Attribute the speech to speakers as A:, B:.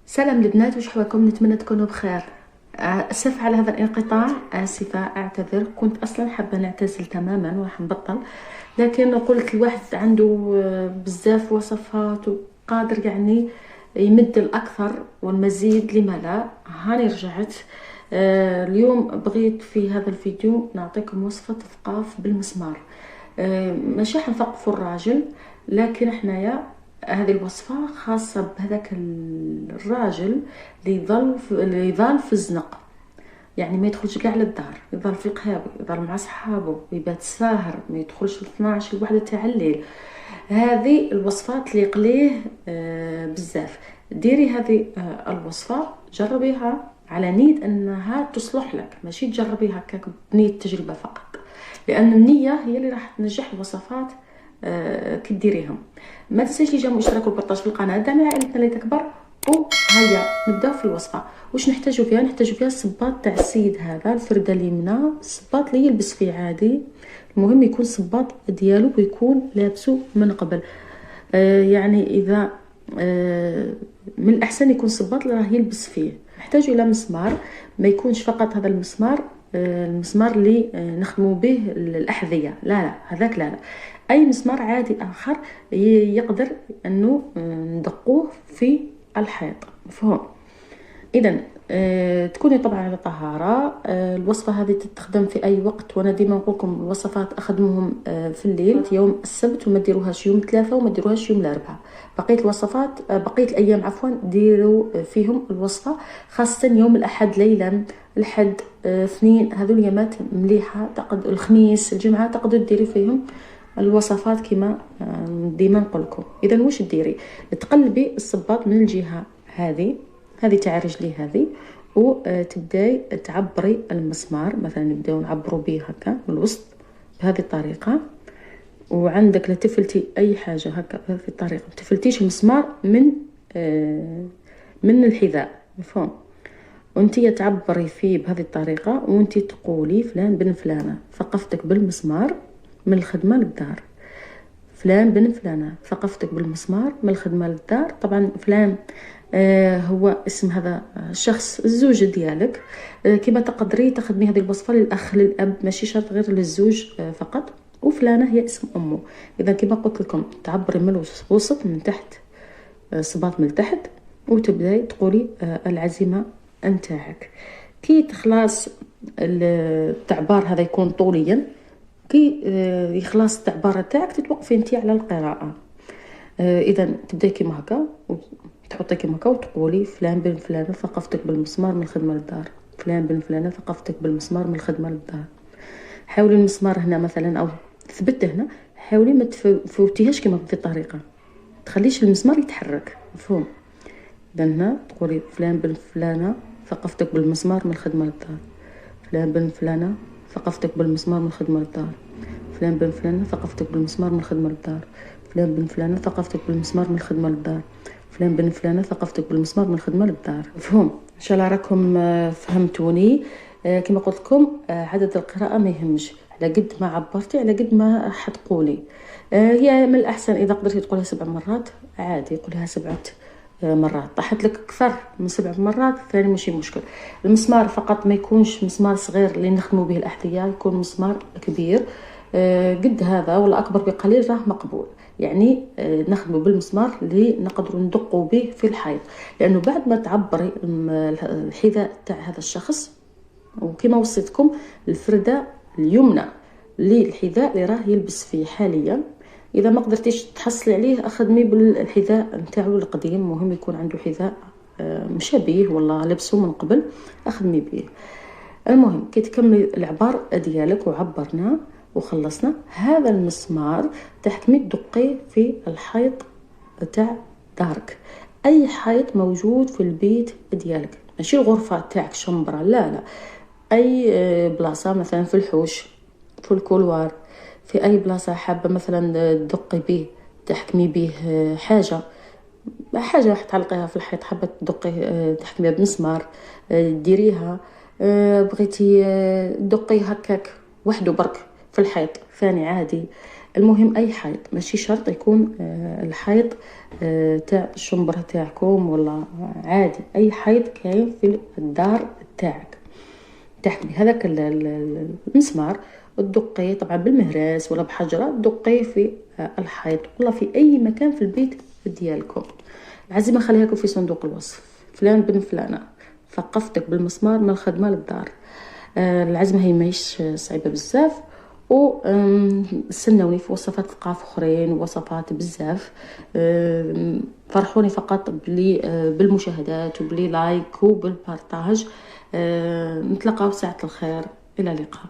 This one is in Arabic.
A: سلام البنات، وش حواكم؟ نتمنى تكونوا بخير. اسف على هذا الانقطاع، اسفه، اعتذر. كنت اصلا حابه نعتزل تماما وراح نبطل، لكن قلت الواحد عنده بزاف وصفات وقادر يعني يمد الاكثر والمزيد، لما لا؟ هاني رجعت. اليوم بغيت في هذا الفيديو نعطيكم وصفه ثقاف بالمسمار. ماشي حنثقفوا الراجل، لكن حنايا هذه الوصفة خاصة بهذاك الراجل اللي يظل في الزنق، يعني ما يدخلش كاع للدار، يظل في القهاوي، يظل مع صحابه، يبات ساهر، ما يدخلش 12 الوحدة تاع الليل. هذه الوصفات اللي قليه بزاف. ديري هذه الوصفة، جربيها على نية انها تصلح لك، ماشي تجربيها هكاك بنية تجربة فقط، لان النية هي اللي راح تنجح الوصفات كي ديريهم. ما تنساش لي الاشتراك والبارطاج في القناه، دعمي عائلتنا اللي تكبر. وهيا نبداو في الوصفه. واش نحتاجو فيها؟ نحتاجو فيها الصباط تاع السيد هذا، الفرده اليمنى، الصباط اللي يلبس فيه عادي، المهم يكون صباط ديالو ويكون لابسو من قبل. يعني اذا من الاحسن يكون صباط اللي راه يلبس فيه. نحتاجو الى مسمار، ما يكونش فقط هذا المسمار، المسمار اللي نخدموا به الاحذيه، لا هذاك لا. اي مسمار عادي اخر يقدر انه ندقوه في الحيط، مفهوم؟ اذا تكوني طبعا على طهاره. الوصفه هذه تستخدم في اي وقت، وانا ديما نقول لكم الوصفات اخدمهم في الليل يوم السبت، وما ديروهاش يوم الثلاثاء، وما ديروهاش يوم الاربعاء. بقيه الوصفات بقيه الايام عفوا ديروا فيهم الوصفه، خاصه يوم الاحد ليلا، الحد اثنين، هذول يامات مليحه. الخميس، الجمعه تقدروا ديروا فيهم الوصفات كما ديما نقول لكم. اذا واش ديري؟ تقلبي الصباط من الجهه هذه تاع رجلي هذه، وتبداي تعبري المسمار. مثلا نبداو نعبروا به هكا من الوسط بهذه الطريقه، وعندك لا تفلتي اي حاجه هكا بهذه الطريقه، ما تفلتيش المسمار من الحذاء، مفهوم؟ وانتي تعبري فيه بهذه الطريقه، وانتي تقولي فلان بن فلانه ثقفتك بالمسمار من الخدمه للدار، فلان بن فلانه ثقفتك بالمسمار من الخدمه للدار. طبعا فلان هو اسم هذا الشخص، الزوج ديالك. كما تقدري تخدمي هذه الوصفه للاخ، للاب، ماشي شرط غير للزوج فقط. وفلانه هي اسم امه. اذا كما قلت لكم تعبري من الوسط من تحت، صباط من تحت، وتبداي تقولي العزيمه نتاعك. كي تخلص التعبار هذا يكون طوليا، كي يخلص التعبار تاعك تتوقفي انت على القراءه. اذا تبداي كيما هكا، تحطي كيما هكا وتقولي فلان بن فلانه ثقفتك بالمسمار من الخدمه للدار، فلان بن فلانه ثقفتك بالمسمار من الخدمه للدار. حاولي المسمار هنا مثلا، او ثبته هنا، حاولي ما تفوتيهاش كيما بهذه الطريقه، تخليش المسمار يتحرك، مفهوم؟ اذا هنا تقولي فلان بن فلانه ثقفتك بالمسمار من الخدمه للدار، فلان بن فلانه ثقفتك بالمسمار من الخدمه للدار، فلان بن فلانه ثقفتك بالمسمار من الخدمه للدار، فلان بن فلانه ثقفتك بالمسمار من الخدمه للدار، فلان بن فلانه ثقفتك بالمسمار من الخدمه للدار، مفهوم؟ ان شاء الله راكم فهمتوني. كما قلت لكم عدد القراءه ما يهمش، على قد ما عبرتي على قد ما حتقولي. هي من الاحسن اذا قدرتي تقولها 7 مرات عادي، قولها 7 مرات. طاحت لك اكثر من 7 مرات ثاني ماشي مشكل. المسمار فقط ما يكونش مسمار صغير اللي نخدموا به الاحذيه، يكون مسمار كبير قد هذا ولا اكبر بقليل، راه مقبول. يعني نخدموا بالمسمار اللي نقدروا ندقوا به في الحيط، لانه بعد ما تعبري الحذاء تاع هذا الشخص، وكما وصيتكم الفرده اليمنى للحذاء اللي راه يلبس فيه حاليا، اذا ما قدرتيش تحصلي عليه اخدمي بالحذاء نتاعو القديم، مهم يكون عنده حذاء مشابه ولا لبسه من قبل، اخدمي به. المهم كي تكملي العبار ديالك وعبرنا وخلصنا، هذا المسمار تحكمي تدقيه في الحيط تاع دارك، اي حيط موجود في البيت ديالك، ماشي الغرفه تاعك شمبره، لا اي بلاصه، مثلا في الحوش، في الكولوار، في اي بلاصه حابه مثلا تدقي به، تحكمي به حاجه راح تعلقيها في الحيط، حابه تدقي تحكميها بمسمار ديريها. بغيتي دقي هكاك وحده برك في الحيط ثاني عادي. المهم اي حيط، ماشي شرط يكون الحيط تاع الشنبرة تاعكم، ولا عادي اي حيط كاين في الدار تاعك. تحمي هذاك المسمار، تدقيه طبعا بالمهراس ولا بحجرة، تدقيه في الحيط ولا في اي مكان في البيت ديالكم. العزيمة خليها لكم في صندوق الوصف. فلان بن فلانة ثقفتك بالمسمار من الخدمة للدار. العزمة هي ماهيش صعيبة بزاف، و استنوني في وصفات ثقاف اخرين ووصفات بزاف. فرحوني فقط بلي بالمشاهدات وبلي لايك وبالبارطاج. نتلاقاو ساعة الخير، الى اللقاء.